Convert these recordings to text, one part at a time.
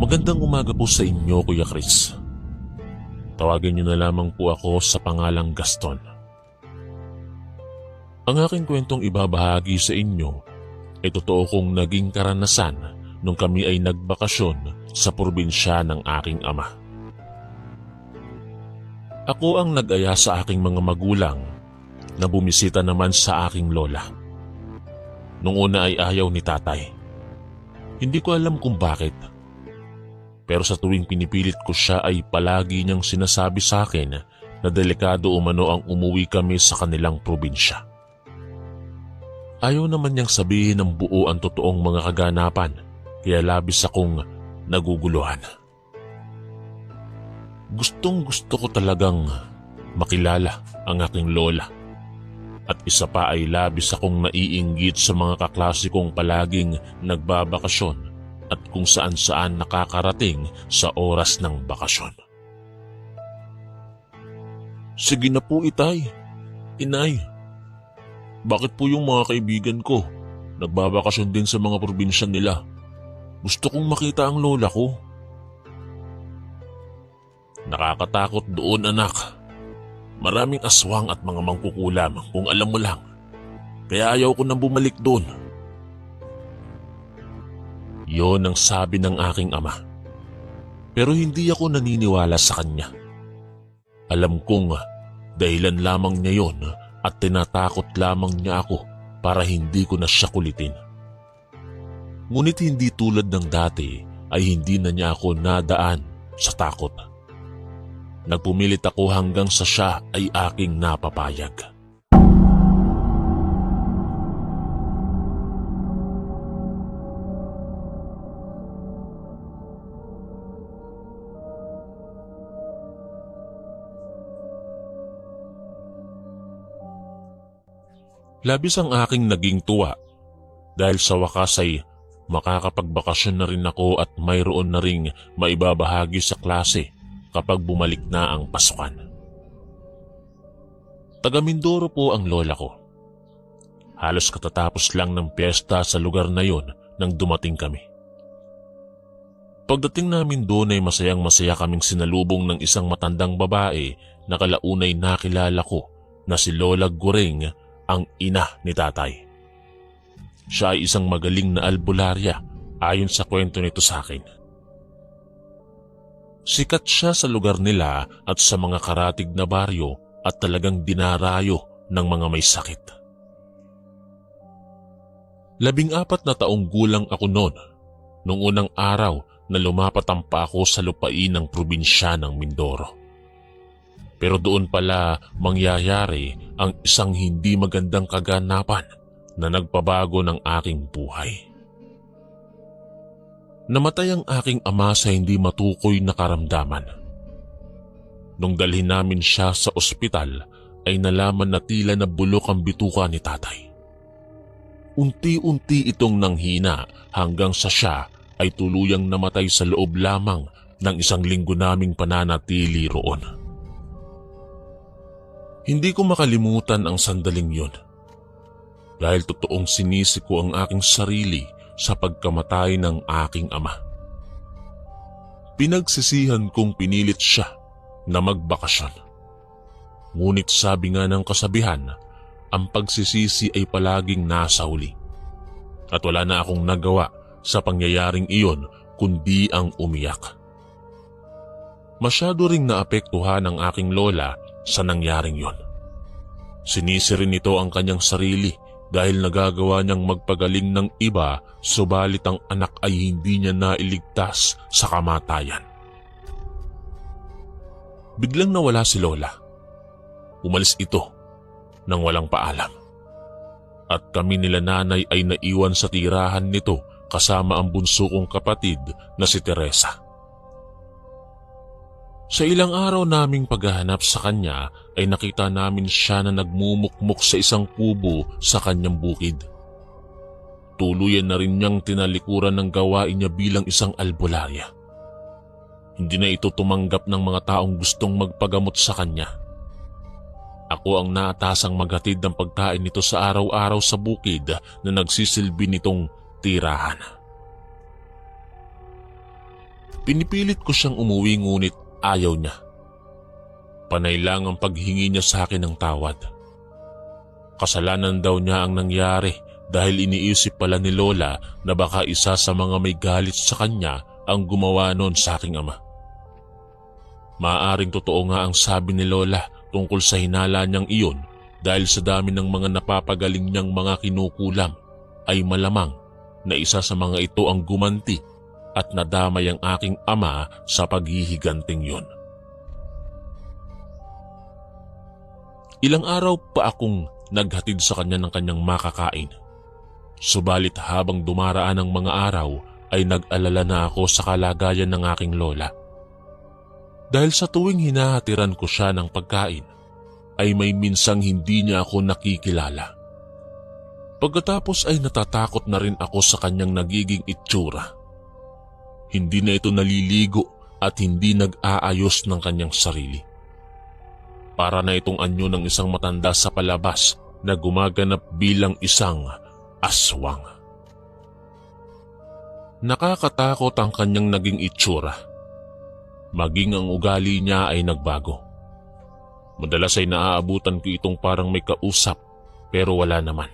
Magandang umaga po sa inyo, Kuya Chris. Tawagin niyo na lamang po ako sa pangalang Gaston. Ang aking kwentong ibabahagi sa inyo ay totoo kong naging karanasan nung kami ay nagbakasyon sa probinsya ng aking ama. Ako ang nag-aya sa aking mga magulang na bumisita naman sa aking lola. Nung una ay ayaw ni tatay. Hindi ko alam kung bakit. Pero sa tuwing pinipilit ko siya ay palagi niyang sinasabi sa akin na delikado umano ang umuwi kami sa kanilang probinsya. Ayaw naman niyang sabihin ng buo ang totoong mga kaganapan, kaya labis akong naguguluhan. Gustong gusto ko talagang makilala ang aking lola. At isa pa ay labis akong naiinggit sa mga kaklase kong palaging nagbabakasyon at kung saan-saan nakakarating sa oras ng bakasyon. Sige na po, itay. Inay. Bakit po yung mga kaibigan ko nagbabakasyon din sa mga probinsya nila? Gusto kong makita ang lola ko. Nakakatakot doon, anak. Maraming aswang at mga mangkukulam kung alam mo lang. Kaya ayaw ko nang bumalik doon. Yon ang sabi ng aking ama. Pero hindi ako naniniwala sa kanya. Alam kong dahilan lamang niya yon at tinatakot lamang niya ako para hindi ko na siya kulitin. Ngunit hindi tulad ng dati ay hindi na niya ako nadaan sa takot. Nagpumilit ako hanggang sa siya ay aking napapayag. Labis ang aking naging tuwa dahil sa wakas ay makakapagbakasyon na rin ako at mayroon na ring maibabahagi sa klase kapag bumalik na ang pasukan. Taga Mindoro po ang lola ko. Halos katatapos lang ng piyesta sa lugar na yon nang dumating kami. Pagdating namin doon ay masayang-masaya kaming sinalubong ng isang matandang babae na kalaunay nakilala ko na si Lola Goreng, ang ina ni tatay. Siya ay isang magaling na albularya ayon sa kwento nito sa akin. Sikat siya sa lugar nila at sa mga karatig na baryo at talagang dinarayo ng mga may sakit. 14 na taong gulang ako noon nung unang araw na lumapat ang pako sa lupain ng probinsya ng Mindoro. Pero doon pala mangyayari ang isang hindi magandang kaganapan na nagpabago ng aking buhay. Namatay ang aking ama sa hindi matukoy na karamdaman. Nung dalhin namin siya sa ospital ay nalaman na tila na bulok ang bituka ni tatay. Unti-unti itong nanghina hanggang sa siya ay tuluyang namatay sa loob lamang ng 1 linggo naming pananatili roon. Hindi ko makalimutan ang sandaling yon. Dahil totoong sinisi ko ang aking sarili sa pagkamatay ng aking ama. Pinagsisihan kong pinilit siya na magbakasyon. Ngunit sabi nga ng kasabihan, ang pagsisisi ay palaging nasa huli. At wala na akong nagawa sa pangyayaring iyon kundi ang umiyak. Masyado ring naapektuhan ang aking lola sa nangyaring yon. Sinisi rin nito ang kanyang sarili dahil nagagawa niyang magpagaling ng iba, subalit ang anak ay hindi niya nailigtas sa kamatayan. Biglang nawala si lola. Umalis ito nang walang paalam. At kami nila nanay ay naiwan sa tirahan nito kasama ang bunso kong kapatid na si Teresa. Sa ilang araw naming paghahanap sa kanya ay nakita namin siya na nagmumukmok sa isang kubo sa kanyang bukid. Tuluyan na rin niyang tinalikuran ng gawain niya bilang isang albularya. Hindi na ito tumanggap ng mga taong gustong magpagamot sa kanya. Ako ang naatasang maghatid ng pagkain nito sa araw-araw sa bukid na nagsisilbi nitong tirahan. Pinipilit ko siyang umuwi ngunit ayaw niya. Panay lang ang paghingi niya sa akin ng tawad. Kasalanan daw niya ang nangyari dahil iniisip pala ni Lola na baka isa sa mga may galit sa kanya ang gumawa noon sa aking ama. Maaaring totoo nga ang sabi ni Lola tungkol sa hinala niyang iyon dahil sa dami ng mga napapagaling niyang mga kinukulam ay malamang na isa sa mga ito ang gumanti at nadamay ang aking ama sa paghihiganting yun. Ilang araw pa akong naghatid sa kanya ng kanyang makakain. Subalit habang dumaraan ang mga araw ay nag-alala na ako sa kalagayan ng aking lola. Dahil sa tuwing hinahatiran ko siya ng pagkain, ay may minsang hindi niya ako nakikilala. Pagkatapos ay natatakot na rin ako sa kanyang nagiging itsura. Hindi na ito naliligo at hindi nag-aayos ng kanyang sarili. Para na itong anyo ng isang matanda sa palabas na gumaganap bilang isang aswang. Nakakatakot ang kanyang naging itsura. Maging ang ugali niya ay nagbago. Madalas ay naaabutan ko itong parang may kausap pero wala naman.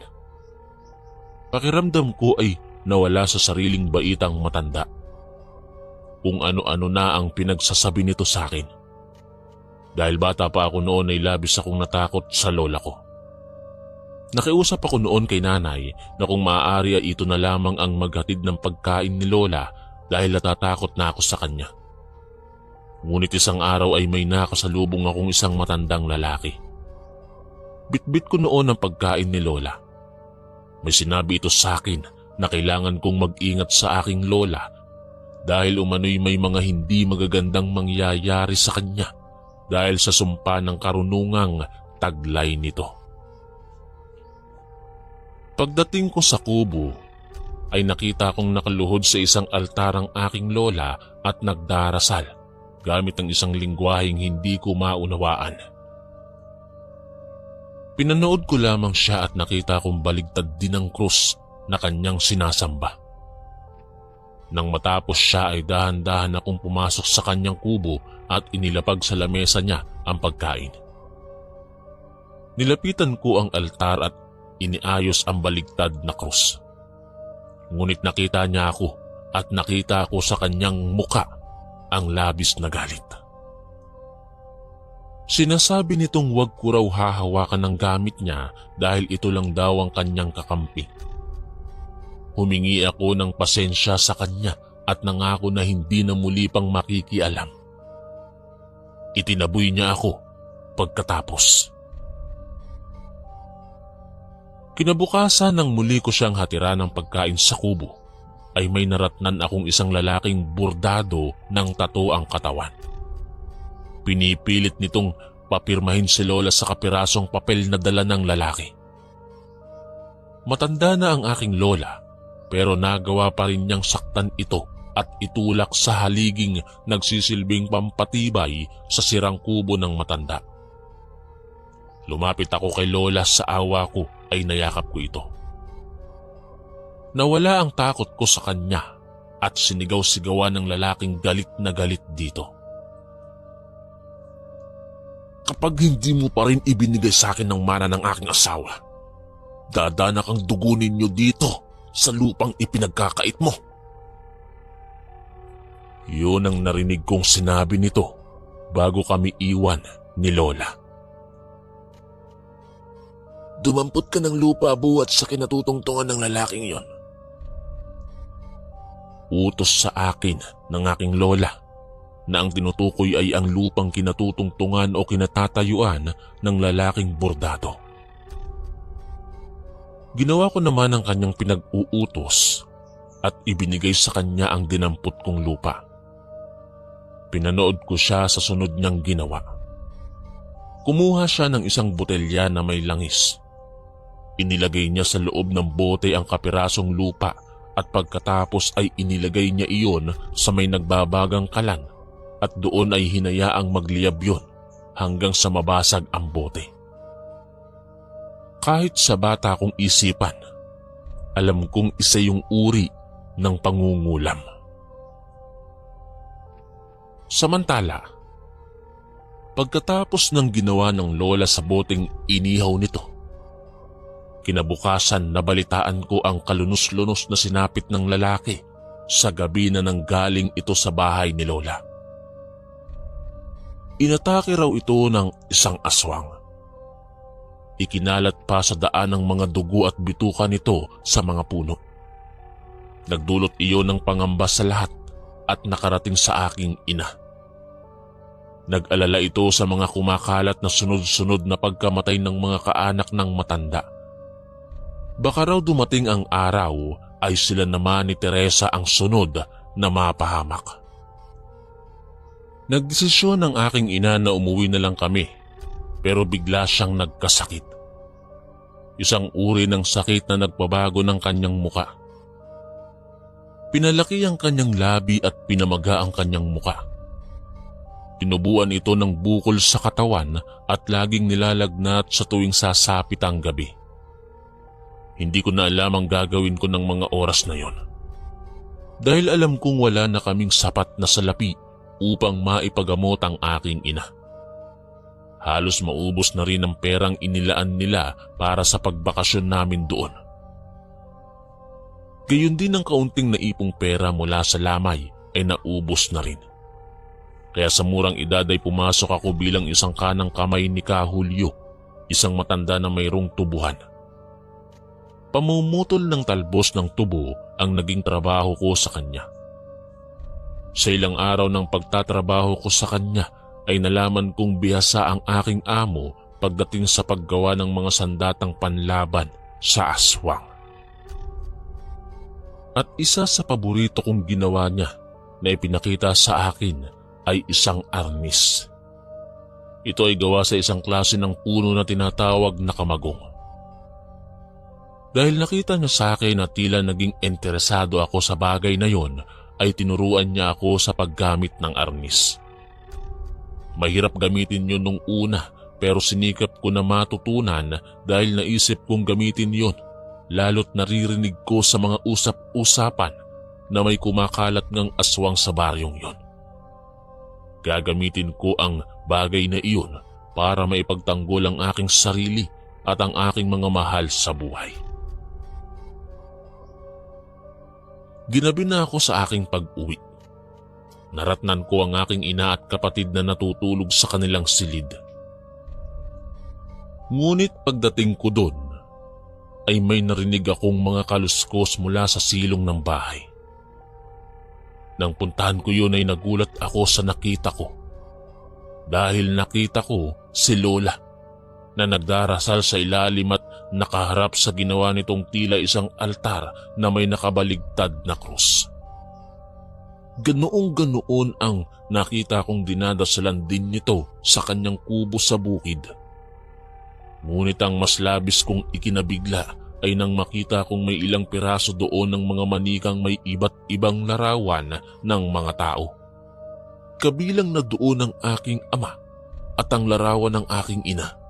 Pakiramdam ko ay nawala sa sariling baitang matanda. Kung ano-ano na ang pinagsasabi nito sa akin. Dahil bata pa ako noon ay labis akong natakot sa lola ko. Nakiusap ako noon kay nanay na kung maaari ay ito na lamang ang maghatid ng pagkain ni lola dahil natatakot na ako sa kanya. Ngunit isang araw ay may nakasalubong akong isang matandang lalaki. Bitbit ko noon ang pagkain ni lola. May sinabi ito sa akin na kailangan kong mag-ingat sa aking lola dahil umano'y may mga hindi magagandang mangyayari sa kanya dahil sa sumpa ng karunungang taglay nito. Pagdating ko sa kubo, ay nakita kong nakaluhod sa isang altar ang aking lola at nagdarasal gamit ang isang lingwaheng hindi ko maunawaan. Pinanood ko lamang siya at nakita kong baligtad din ang krus na kanyang sinasamba. Nang matapos siya ay dahan-dahan akong pumasok sa kanyang kubo at inilapag sa lamesa niya ang pagkain. Nilapitan ko ang altar at iniayos ang baligtad na krus. Ngunit nakita niya ako at nakita ko sa kanyang muka ang labis na galit. Sinasabi nitong huwag ko raw hahawakan ng gamit niya dahil ito lang daw ang kanyang kakampi. Humingi ako ng pasensya sa kanya at nangako na hindi na muli pang makikialam. Itinaboy niya ako pagkatapos. Kinabukasan nang muli ko siyang hatiran ng pagkain sa kubo, ay may naratnan akong isang lalaking bordado ng tato ang katawan. Pinipilit nitong papirmahin si lola sa kapirasong papel na dala ng lalaki. Matanda na ang aking lola, pero nagawa pa rin niyang saktan ito at itulak sa haliging nagsisilbing pampatibay sa sirang kubo ng matanda. Lumapit ako kay lola, sa awa ko ay nayakap ko ito. Nawala ang takot ko sa kanya at sinigaw-sigawan ng lalaking galit na galit dito. Kapag hindi mo pa rin ibinigay sa akin ng mana ng aking asawa, dadanak ang dugo ninyo dito sa lupang ipinagkakait mo. Yun ang narinig kong sinabi nito bago kami iwan ni lola. Dumampot ka ng lupa buhat sa kinatutungtungan ng lalaking yon. Utos sa akin ng aking lola na ang tinutukoy ay ang lupang kinatutungtungan o kinatatayuan ng lalaking bordado. Ginawa ko naman ang kanyang pinag-uutos at ibinigay sa kanya ang dinampot kong lupa. Pinanood ko siya sa sunod niyang ginawa. Kumuha siya ng isang botelya na may langis. Inilagay niya sa loob ng bote ang kapirasong lupa at pagkatapos ay inilagay niya iyon sa may nagbabagang kalan at doon ay hinayaang magliyab yun hanggang sa mabasag ang bote. Kahit sa bata kong isipan, alam kong isa yung uri ng pangungulam. Samantala, pagkatapos ng ginawa ng lola sa boteng inihaw nito, kinabukasan nabalitaan ko ang kalunos-lunos na sinapit ng lalaki sa gabi na nanggaling ito sa bahay ni lola. Inatake raw ito ng isang aswang. Ikinalat pa sa daan ang mga dugo at bituka nito sa mga puno. Nagdulot iyon ng pangamba sa lahat at nakarating sa aking ina. Nag-alala ito sa mga kumakalat na sunod-sunod na pagkamatay ng mga kaanak ng matanda. Baka raw dumating ang araw ay sila naman ni Teresa ang sunod na mapahamak. Nagdesisyon ang aking ina na umuwi na lang kami, pero bigla siyang nagkasakit. Isang uri ng sakit na nagpabago ng kanyang muka. Pinalaki ang kanyang labi at pinamaga ang kanyang muka. Tinubuan ito ng bukol sa katawan at laging nilalagnat sa tuwing sasapit ang gabi. Hindi ko na alam ang gagawin ko ng mga oras na yon. Dahil alam kong wala na kaming sapat na salapi upang maipagamot ang aking ina. Halos maubos na rin ang perang inilaan nila para sa pagbakasyon namin doon. Gayon din ang kaunting naipong pera mula sa lamay ay naubos na rin. Kaya sa murang edad ay pumasok ako bilang isang kanang kamay ni Ka Julio, isang matanda na mayroong tubuhan. Pamumutol ng talbos ng tubo ang naging trabaho ko sa kanya. Sa ilang araw ng pagtatrabaho ko sa kanya ay nalaman kong bihasa ang aking amo pagdating sa paggawa ng mga sandatang panlaban sa aswang. At isa sa paborito kong ginawa niya na ipinakita sa akin ay isang arnis. Ito ay gawa sa isang klase ng puno na tinatawag na kamagong. Dahil nakita niya sa akin na tila naging interesado ako sa bagay na yon, ay tinuruan niya ako sa paggamit ng arnis. Mahirap gamitin yun nung una pero sinikap ko na matutunan dahil naisip kong gamitin yon, lalo't naririnig ko sa mga usap-usapan na may kumakalat ng aswang sa baryong yon. Gagamitin ko ang bagay na iyon para maipagtanggol ang aking sarili at ang aking mga mahal sa buhay. Ginabi na ako sa aking pag-uwi. Naratnan ko ang aking ina at kapatid na natutulog sa kanilang silid. Ngunit pagdating ko doon, ay may narinig akong mga kaluskos mula sa silong ng bahay. Nang puntahan ko yun ay nagulat ako sa nakita ko. Dahil nakita ko si Lola na nagdarasal sa ilalim at nakaharap sa ginawa nitong tila isang altar na may nakabaligtad na krus. Ganoong-ganoon ang nakita kong dinadasalan din nito sa kanyang kubo sa bukid. Ngunit ang mas labis kong ikinabigla ay nang makita kong may ilang piraso doon ng mga manikang may iba't ibang larawan ng mga tao. Kabilang na doon ang aking ama at ang larawan ng aking ina.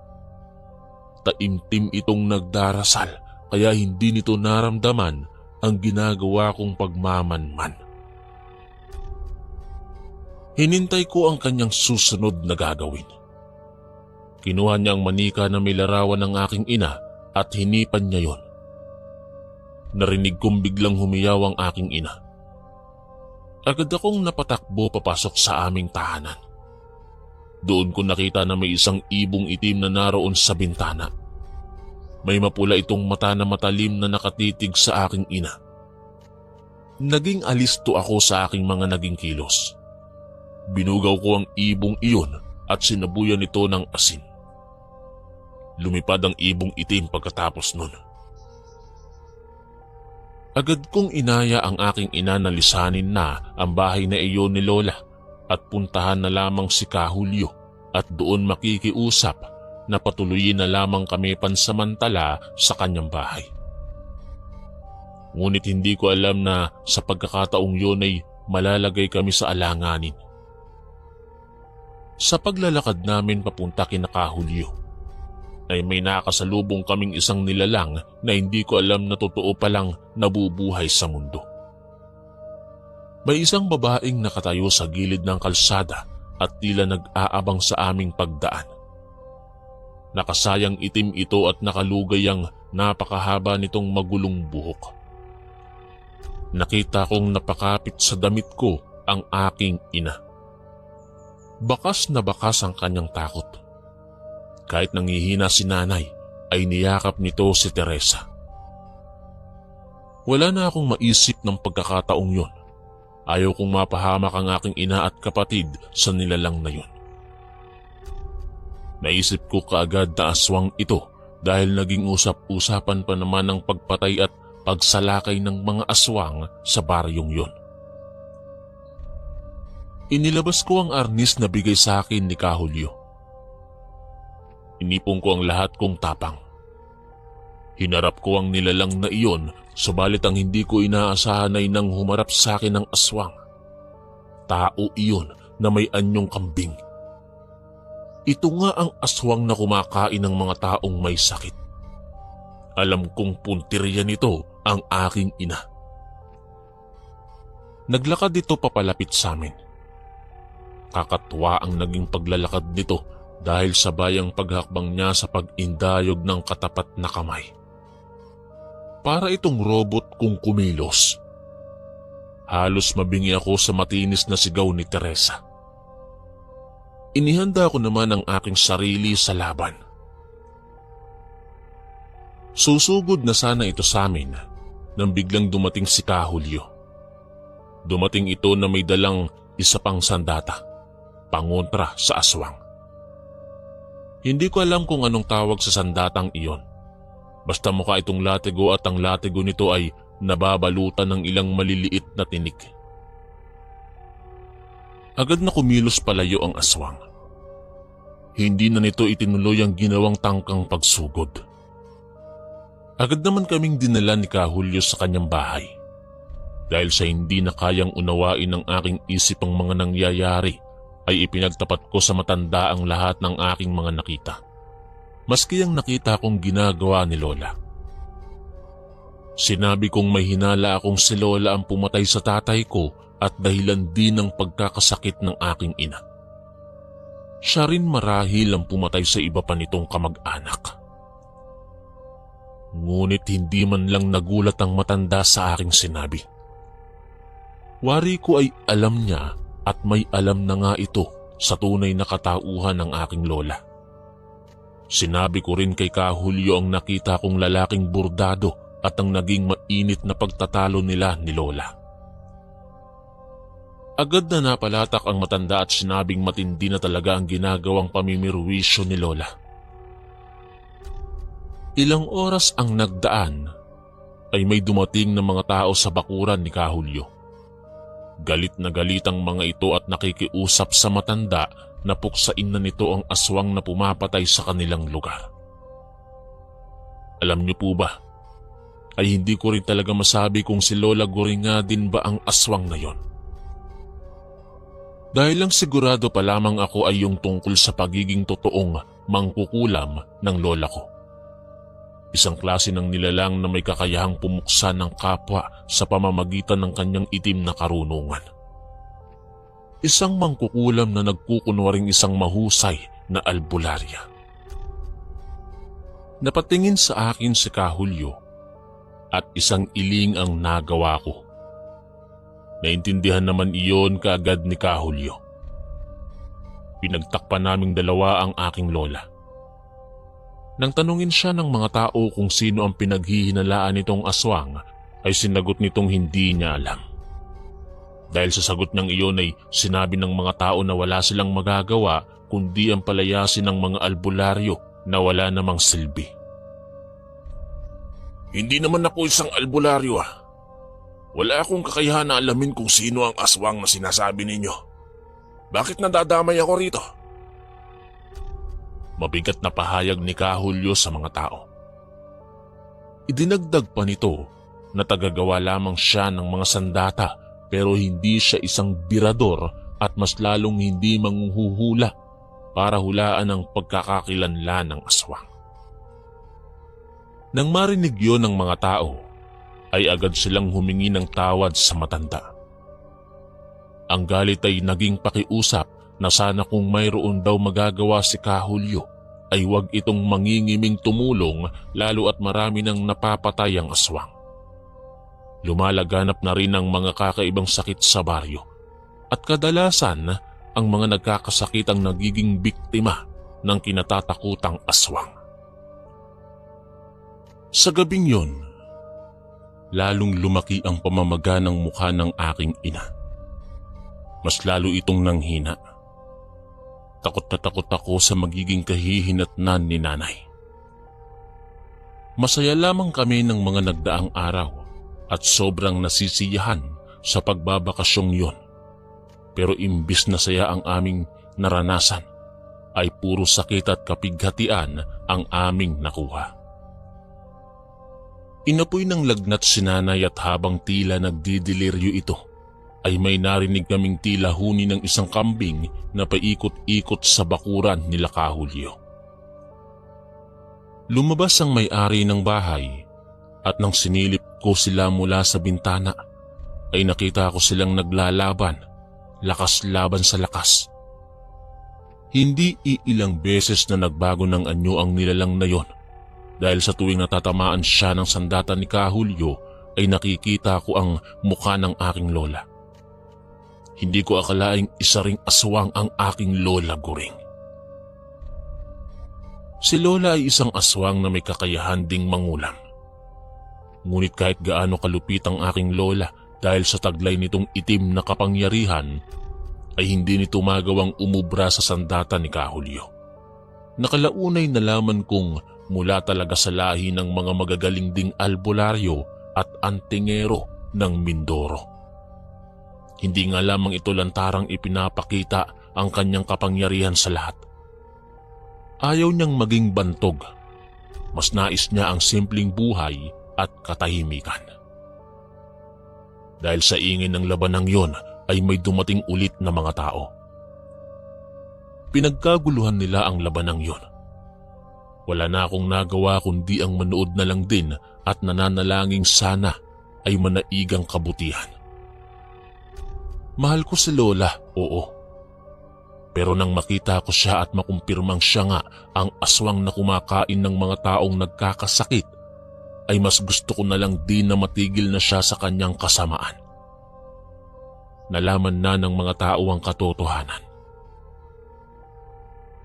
Taimtim itong nagdarasal kaya hindi nito naramdaman ang ginagawa kong pagmamanman. Hinintay ko ang kanyang susunod na gagawin. Kinuha niya ang manika na may larawan ng aking ina at hinipan niya yon. Narinig kong biglang humiyaw ang aking ina. Agad akong napatakbo papasok sa aming tahanan. Doon ko nakita na may isang ibong itim na naroon sa bintana. May mapula itong mata na matalim na nakatitig sa aking ina. Naging alisto ako sa aking mga naging kilos. Binugaw ko ang ibong iyon at sinabuyan ito ng asin. Lumipad ang ibong itim pagkatapos nun. Agad kong inaya ang aking ina na lisanin na ang bahay na iyon ni Lola at puntahan na lamang si Ka Julio at doon makikiusap na patuloyin na lamang kami pansamantala sa kanyang bahay. Ngunit hindi ko alam na sa pagkakataong yun ay malalagay kami sa alanganin. Sa paglalakad namin papunta kina Ka Julio, ay may nakasalubong kaming isang nilalang na hindi ko alam na totoo palang nabubuhay sa mundo. May isang babaeng nakatayo sa gilid ng kalsada at tila nag-aabang sa aming pagdaan. Nakasayang itim ito at nakalugay ang napakahaba nitong magulong buhok. Nakita kong napakapit sa damit ko ang aking ina. Bakas na bakas ang kanyang takot. Kahit nangihina si nanay, ay niyakap nito si Teresa. Wala na akong maisip ng pagkakataong yun. Ayaw kong mapahamak ang aking ina at kapatid sa nilalang na yun. Naisip ko kaagad na aswang ito dahil naging usap-usapan pa naman ang pagpatay at pagsalakay ng mga aswang sa baryong yun. Inilabas ko ang arnis na bigay sa akin ni Kahulyo. Inipong ko ang lahat kong tapang. Hinarap ko ang nilalang na iyon, subalit ang hindi ko inaasahan ay nang humarap sa akin ng aswang. Tao iyon na may anyong kambing. Ito nga ang aswang na kumakain ng mga taong may sakit. Alam kong puntirya nito ang aking ina. Naglakad ito papalapit sa amin. Kakatuwa ang naging paglalakad nito dahil sabay ang paghakbang niya sa pag-indayog ng katapat na kamay. Para itong robot kung kumilos. Halos mabingi ako sa matinis na sigaw ni Teresa. Inihanda ko naman ang aking sarili sa laban. Susugod na sana ito sa amin nang biglang dumating si Kahulyo. Dumating ito na may dalang isa pang sandata, pangontra sa aswang. Hindi ko alam kung anong tawag sa sandatang iyon. Basta mukha itong latigo at ang latigo nito ay nababalutan ng ilang maliliit na tinik. Agad na kumilos palayo ang aswang. Hindi na nito itinuloy ang ginawang tangkang pagsugod. Agad naman kaming dinala ni Kahulyo sa kanyang bahay. Dahil sa hindi na kayang unawain ng aking isip ang mga nangyayari, ay ipinagtapat ko sa matanda ang lahat ng aking mga nakita. Maski ang nakita kong ginagawa ni Lola. Sinabi kong may hinala akong si Lola ang pumatay sa tatay ko at dahilan din ng pagkakasakit ng aking ina. Siya rin marahil ang pumatay sa iba pa nitong kamag-anak. Ngunit hindi man lang nagulat ang matanda sa aking sinabi. Wari ko ay alam niya at may alam na nga ito sa tunay na katauhan ng aking lola. Sinabi ko rin kay Kahulyo ang nakita kong lalaking burdado at ang naging mainit na pagtatalo nila ni Lola. Agad na napalatak ang matanda at sinabing matindi na talaga ang ginagawang pamimirwisyo ni Lola. Ilang oras ang nagdaan ay may dumating na mga tao sa bakuran ni Kahulyo. Galit na galit ang mga ito at nakikiusap sa matanda na puksain na nito ang aswang na pumapatay sa kanilang lugar. Alam niyo po ba, ay hindi ko rin talaga masabi kung si Lola Goringa din ba ang aswang na yon. Dahil lang sigurado pa lamang ako ay yung tungkol sa pagiging totoong mangkukulam ng lola ko. Isang klase ng nilalang na may kakayahang pumuksa ng kapwa sa pamamagitan ng kanyang itim na karunungan. Isang mangkukulam na nagkukunwaring isang mahusay na albularya. Napatingin sa akin si Kahulyo at isang iling ang nagawa ko. Naintindihan naman iyon kaagad ni Kahulyo. Pinagtakpan naming dalawa ang aking lola. Nang tanungin siya ng mga tao kung sino ang pinaghihinalaan nitong aswang, ay sinagot nitong hindi niya alam. Dahil sa sagot ng iyon ay sinabi ng mga tao na wala silang magagawa kundi ang palayasin ng mga albularyo na wala namang silbi. Hindi naman ako isang albularyo . Wala akong kakayahan na alamin kung sino ang aswang na sinasabi ninyo. Bakit nadadamay ako rito? Mabigat na pahayag ni Kahulyo sa mga tao. Idinagdag pa nito na tagagawa lamang siya ng mga sandata pero hindi siya isang birador at mas lalong hindi manghuhula para hulaan ang pagkakakilanlan ng aswang. Nang marinig yon ng mga tao, ay agad silang humingi ng tawad sa matanda. Ang galit ay naging pakiusap na sana kung mayroon daw magagawa si Kahulyo ay huwag itong mangingiming tumulong lalo at marami nang napapatay ang aswang. Lumalaganap na rin ang mga kakaibang sakit sa baryo at kadalasan ang mga nagkakasakit ang nagiging biktima ng kinatatakutang aswang. Sa gabing yon, lalong lumaki ang pamamaga ng mukha ng aking ina. Mas lalo itong nanghina. Takot na takot ako sa magiging kahihinatnan ni nanay. Masaya lamang kami ng mga nagdaang araw at sobrang nasisiyahan sa pagbabakasyong yon. Pero imbis na saya ang aming naranasan, ay puro sakit at kapighatian ang aming nakuha. Inapoy ng lagnat si nanay at habang tila nagdidiliryo ito, ay may narinig kaming tila huni ng isang kambing na paikot-ikot sa bakuran nila Kahulyo. Lumabas ang may-ari ng bahay at nang sinilip ko sila mula sa bintana, ay nakita ko silang naglalaban, lakas laban sa lakas. Hindi iilang beses na nagbago ng anyo ang nilalang na yon dahil sa tuwing natatamaan siya ng sandata ni Kahulyo ay nakikita ko ang mukha ng aking lola. Hindi ko akalaing isa ring aswang ang aking lola Guring. Si lola ay isang aswang na may kakayahan ding mangulam. Ngunit kahit gaano kalupit ang aking lola dahil sa taglay nitong itim na kapangyarihan, ay hindi nito magawang umubra sa sandata ni Kahulyo. Nakalaunay nalaman kong mula talaga sa lahi ng mga magagaling ding albularyo at antingero ng Mindoro. Hindi nga lamang ito lantarang ipinapakita ang kanyang kapangyarihan sa lahat. Ayaw niyang maging bantog. Mas nais niya ang simpleng buhay at katahimikan. Dahil sa ingay ng labanang yon ay may dumating ulit na mga tao. Pinagkaguluhan nila ang labanang yon. Wala na akong nagawa kundi ang manood na lang din at nananalangin sana ay manaigang kabutihan. Mahal ko si lola, oo. Pero nang makita ko siya at makumpirmang siya nga ang aswang na kumakain ng mga taong nagkakasakit, ay mas gusto ko na lang din na matigil na siya sa kanyang kasamaan. Nalaman na ng mga tao ang katotohanan.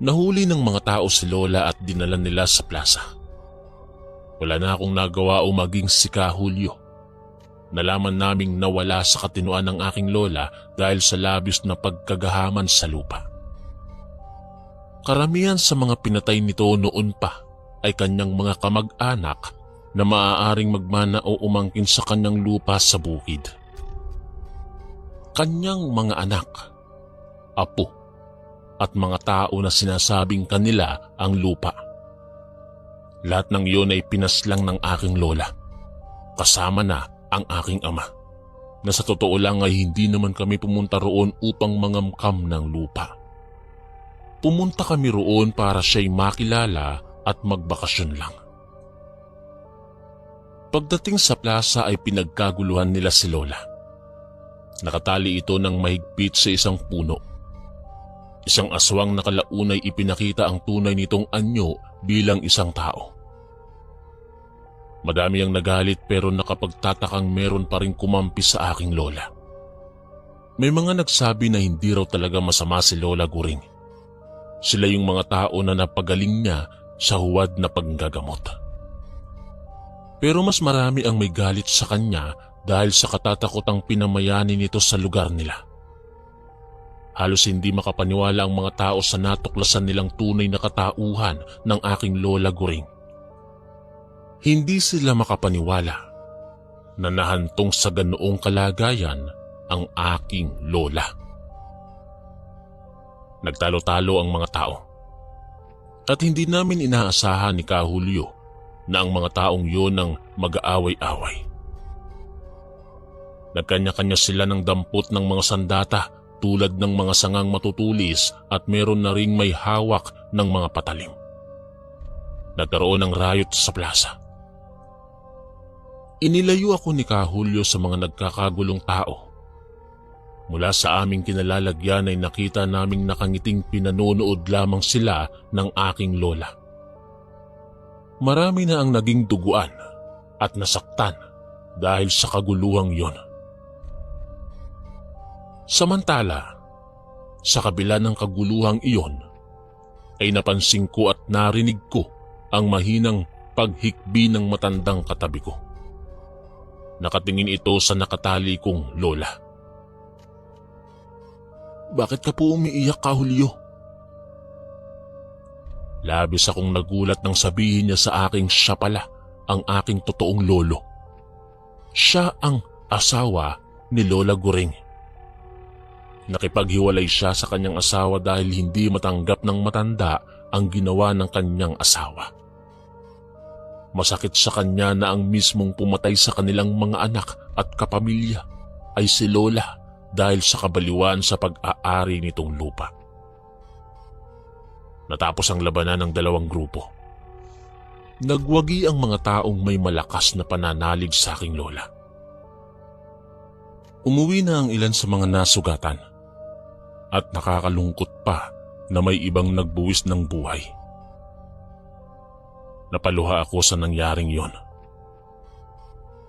Nahuli ng mga tao si lola at dinala nila sa plaza. Wala na akong nagawa o maging si Kahulyo. Nalaman naming nawala sa katinuan ng aking lola dahil sa labis na pagkagahaman sa lupa. Karamihan sa mga pinatay nito noon pa ay kanyang mga kamag-anak na maaaring magmana o umangkin sa kanyang lupa sa bukid. Kanyang mga anak, apo, at mga tao na sinasabing kanila ang lupa. Lahat ng iyon ay pinaslang ng aking lola, kasama na ang aking ama, na sa totoo lang ay hindi naman kami pumunta roon upang mangamkam ng lupa. Pumunta kami roon para siya'y makilala at magbakasyon lang. Pagdating sa plaza ay pinagkaguluhan nila si lola. Nakatali ito ng mahigpit sa isang puno. Isang aswang na kalaunay ipinakita ang tunay nitong anyo bilang isang tao. Madami ang nagalit pero nakapagtatakang meron pa rin kumampi sa aking lola. May mga nagsabi na hindi raw talaga masama si Lola Guring. Sila yung mga tao na napagaling niya sa huwad na panggagamot. Pero mas marami ang may galit sa kanya dahil sa katatakotang pinamayani nito sa lugar nila. Halos hindi makapaniwala ang mga tao sa natuklasan nilang tunay na katauhan ng aking Lola Guring. Hindi sila makapaniwala na nahantong sa ganoong kalagayan ang aking lola. Nagtalo-talo ang mga tao. At hindi namin inaasahan ni Kahulyo na ang mga taong yun ang mag-aaway-away. Nagkanya-kanya sila ng dampot ng mga sandata tulad ng mga sangang matutulis at meron na ring may hawak ng mga patalim. Nagkaroon ng riot sa plaza. Inilayo ako ni Kahulyo sa mga nagkakagulong tao. Mula sa aming kinalalagyan ay nakita naming nakangiting pinanonood lamang sila ng aking lola. Marami na ang naging duguan at nasaktan dahil sa kaguluhang yon. Samantala, sa kabila ng kaguluhang iyon, ay napansin ko at narinig ko ang mahinang paghikbi ng matandang katabi ko. Nakatingin ito sa nakatali kong lola. "Bakit ka po umiiyak, Ka Julio?" Labis akong nagulat nang sabihin niya sa aking siya pala ang aking totoong lolo. Siya ang asawa ni Lola Guring. Nakipaghiwalay siya sa kanyang asawa dahil hindi matanggap ng matanda ang ginawa ng kanyang asawa. Masakit sa kanya na ang mismong pumatay sa kanilang mga anak at kapamilya ay si Lola dahil sa kabaliwan sa pag-aari nitong lupa. Natapos ang labanan ng dalawang grupo. Nagwagi ang mga taong may malakas na pananalig sa aking lola. Umuwi na ang ilan sa mga nasugatan at nakakalungkot pa na may ibang nagbuwis ng buhay. Napaluha ako sa nangyaring yon.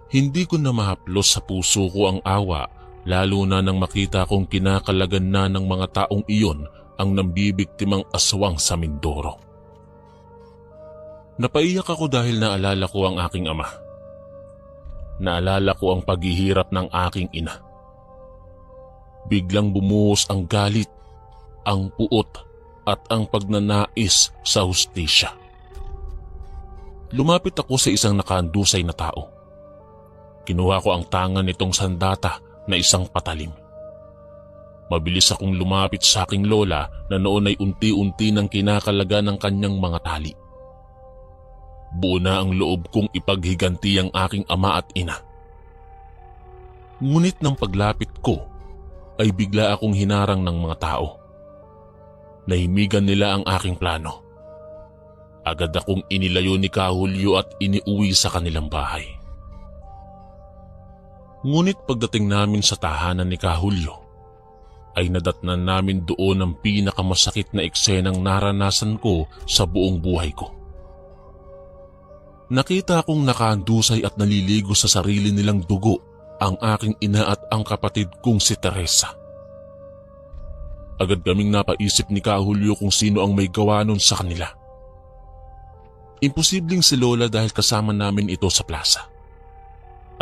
Hindi ko na mahaplos sa puso ko ang awa, lalo na nang makita kong kinakalagan na ng mga taong iyon ang nambibiktimang aswang sa Mindoro. Napaiyak ako dahil naalala ko ang aking ama. Naalala ko ang paghihirap ng aking ina. Biglang bumuhos ang galit, ang puot at ang pagnanais sa hustisya. Lumapit ako sa isang nakahandusay na tao. Kinuha ko ang tangan nitong sandata na isang patalim. Mabilis akong lumapit sa aking lola na noon ay unti-unti nang kinakalaga ng kanyang mga tali. Buo na ang loob kong ipaghiganti ang aking ama at ina. Ngunit nang paglapit ko, ay bigla akong hinarang ng mga tao. Nahimigan nila ang aking plano. Agad akong inilayo ni Ka Julio at iniuwi sa kanilang bahay. Ngunit pagdating namin sa tahanan ni Ka Julio, ay nadatnan namin doon ang pinakamasakit na eksenang naranasan ko sa buong buhay ko. Nakita akong nakahandusay at naliligo sa sarili nilang dugo ang aking ina at ang kapatid kong si Teresa. Agad kaming napaisip ni Ka Julio kung sino ang may gawa nun sa kanila. Imposibleng si Lola dahil kasama namin ito sa plaza.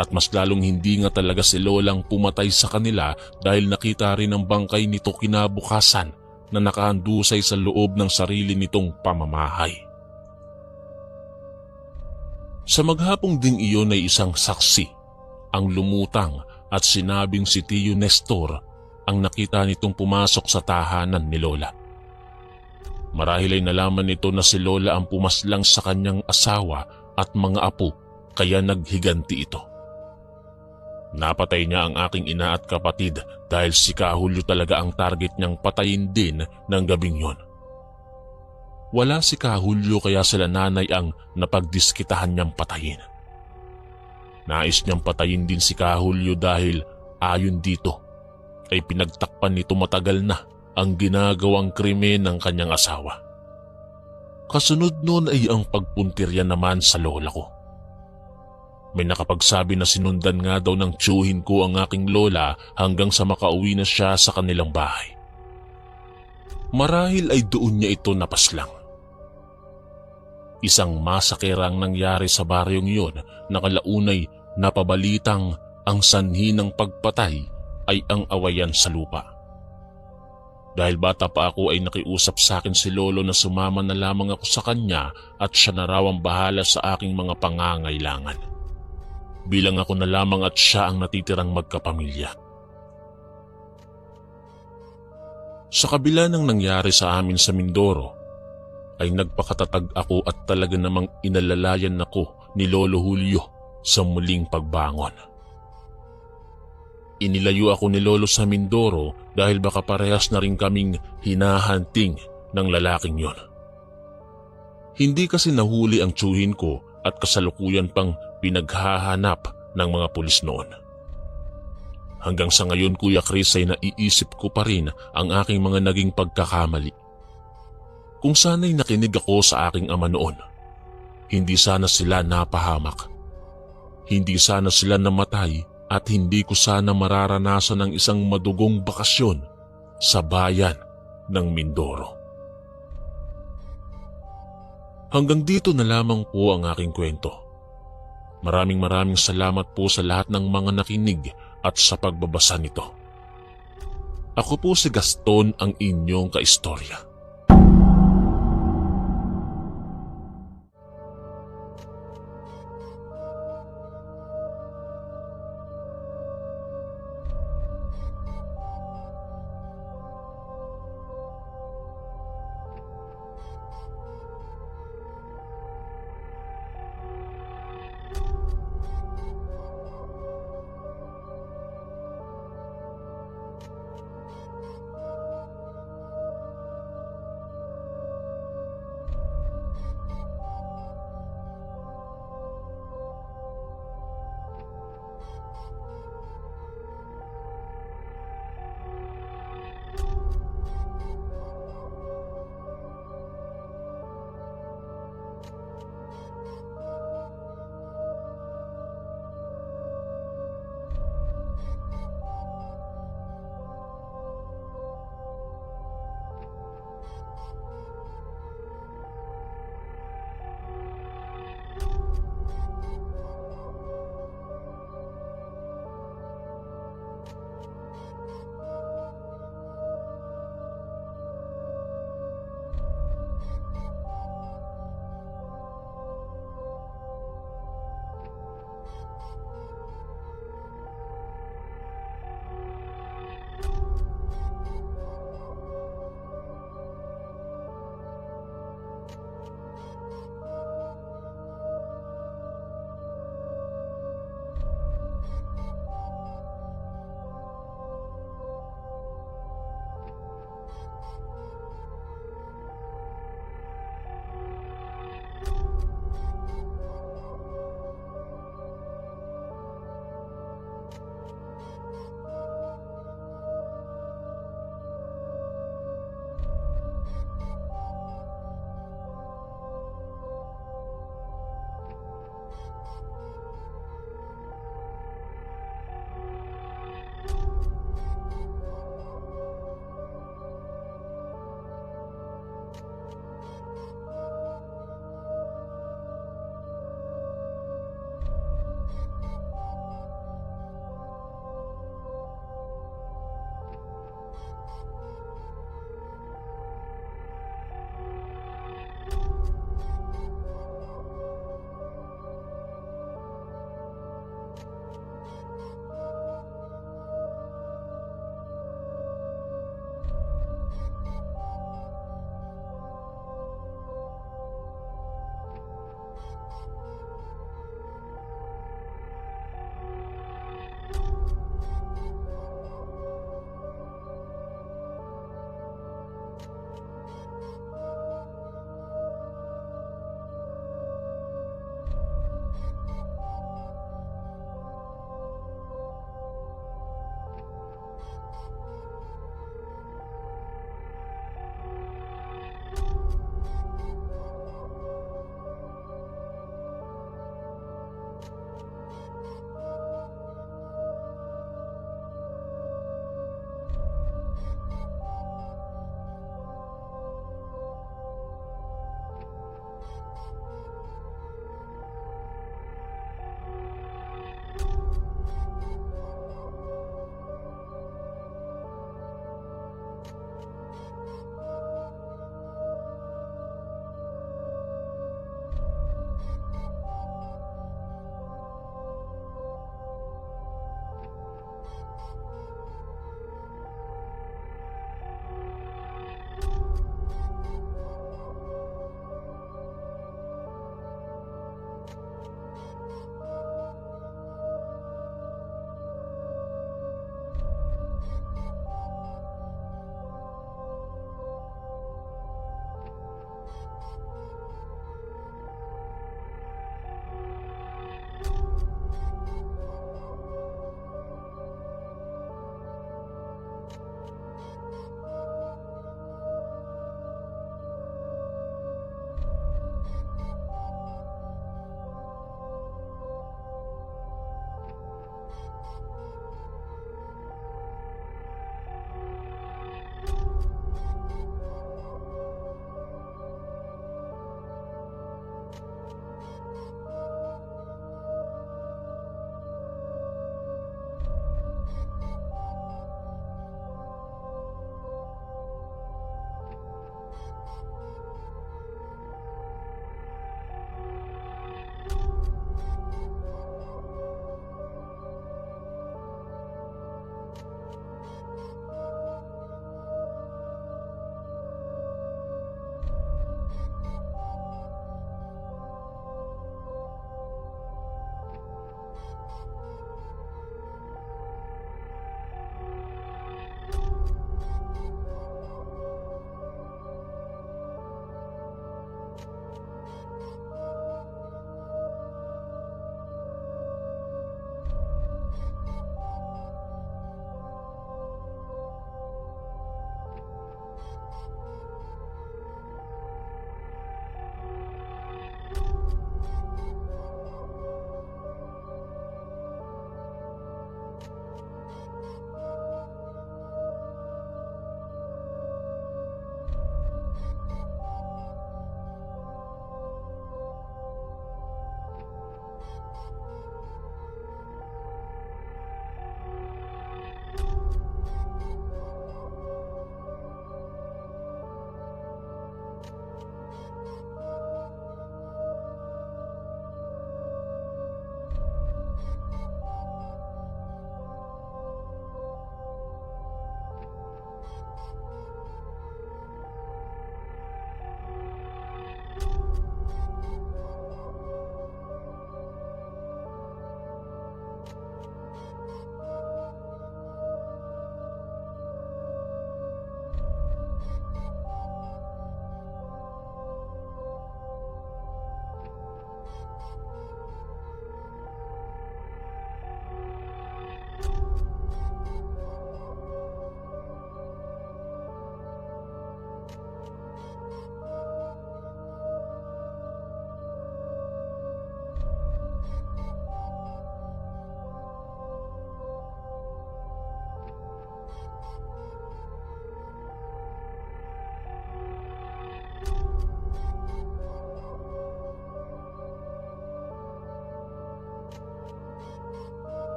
At mas lalong hindi nga talaga si Lolang pumatay sa kanila dahil nakita rin ang bangkay nito kinabukasan na nakahandusay sa loob ng sarili nitong pamamahay. Sa maghapong ding iyon ay isang saksi ang lumutang at sinabing si Tio Nestor ang nakita nitong pumasok sa tahanan ni Lola. Marahil ay nalaman nito na si Lola ang pumaslang sa kanyang asawa at mga apo kaya naghiganti ito. Napatay niya ang aking ina at kapatid dahil si Ka Julio talaga ang target niyang patayin din ng gabing yon. Wala si Ka Julio kaya sila nanay ang napagdiskitahan niyang patayin. Nais niyang patayin din si Ka Julio dahil ayon dito ay pinagtakpan nito matagal na ang ginagawang krimen ng kanyang asawa. Kasunod nun ay ang pagpuntirya naman sa lola ko. May nakapagsabi na sinundan nga daw ng tiyuhin ko ang aking lola hanggang sa makauwi na siya sa kanilang bahay. Marahil ay doon niya ito napaslang. Isang masakerang nangyari sa baryong iyon na kalaunay napabalitang ang sanhi ng pagpatay ay ang awayan sa lupa. Dahil bata pa ako ay nakiusap sa akin si Lolo na sumama na lamang ako sa kanya at siya na raw ang bahala sa aking mga pangangailangan. Bilang ako na lamang at siya ang natitirang magkapamilya. Sa kabila ng nangyari sa amin sa Mindoro, ay nagpakatatag ako at talaga namang inalalayan ako ni Lolo Julio sa muling pagbangon. Inilayo ako ni Lolo sa Mindoro dahil baka parehas na rin kaming hinahanting ng lalaking yon. Hindi kasi nahuli ang tiyuhin ko at kasalukuyan pang pinaghahanap ng mga pulis noon. Hanggang sa ngayon, Kuya Chris, ay naiisip ko pa rin ang aking mga naging pagkakamali. Kung sana'y nakinig ako sa aking ama noon, hindi sana sila napahamak. Hindi sana sila namatay at hindi ko sana mararanasan ng isang madugong bakasyon sa bayan ng Mindoro. Hanggang dito na lamang po ang aking kwento. Maraming salamat po sa lahat ng mga nakinig at sa pagbabasa nito. Ako po si Gaston, ang inyong kaistorya.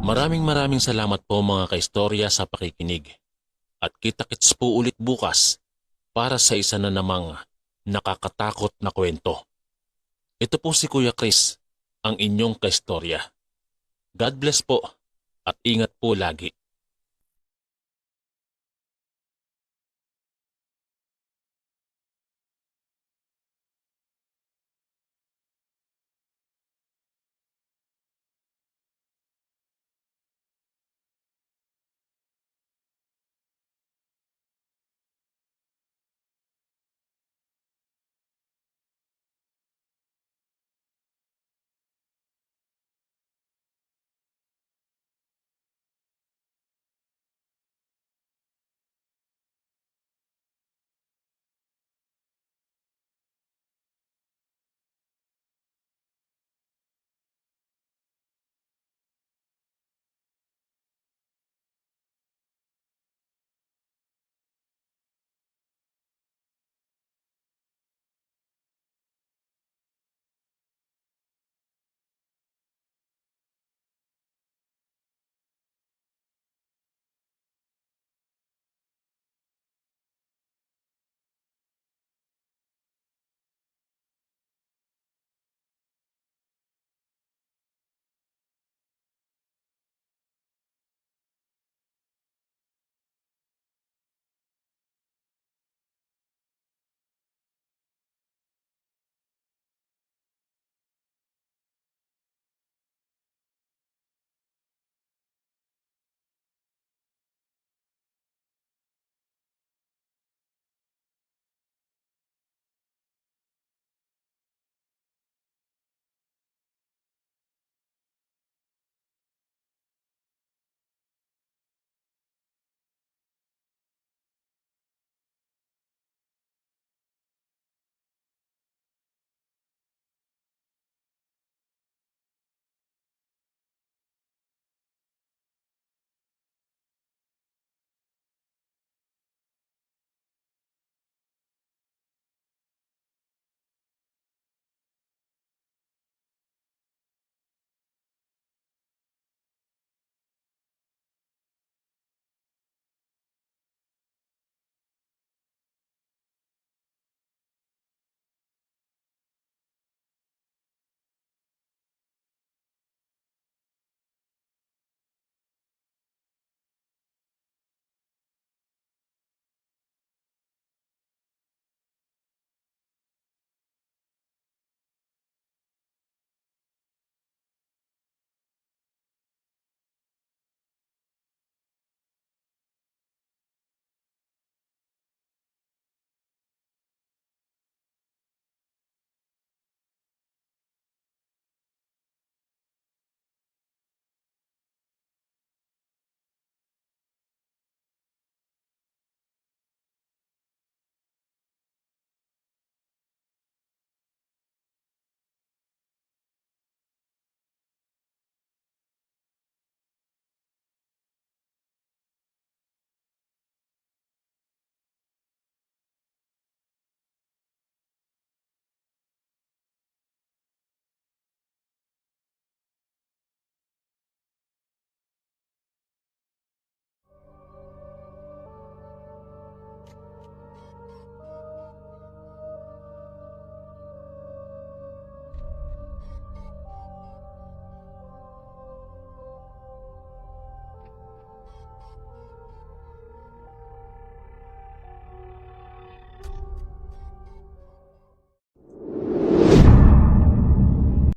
Maraming salamat po mga kaistorya sa pakikinig. At kita-kits po ulit bukas para sa isa na namang nakakatakot na kwento. Ito po si Kuya Chris, ang inyong kaistorya. God bless po at ingat po lagi.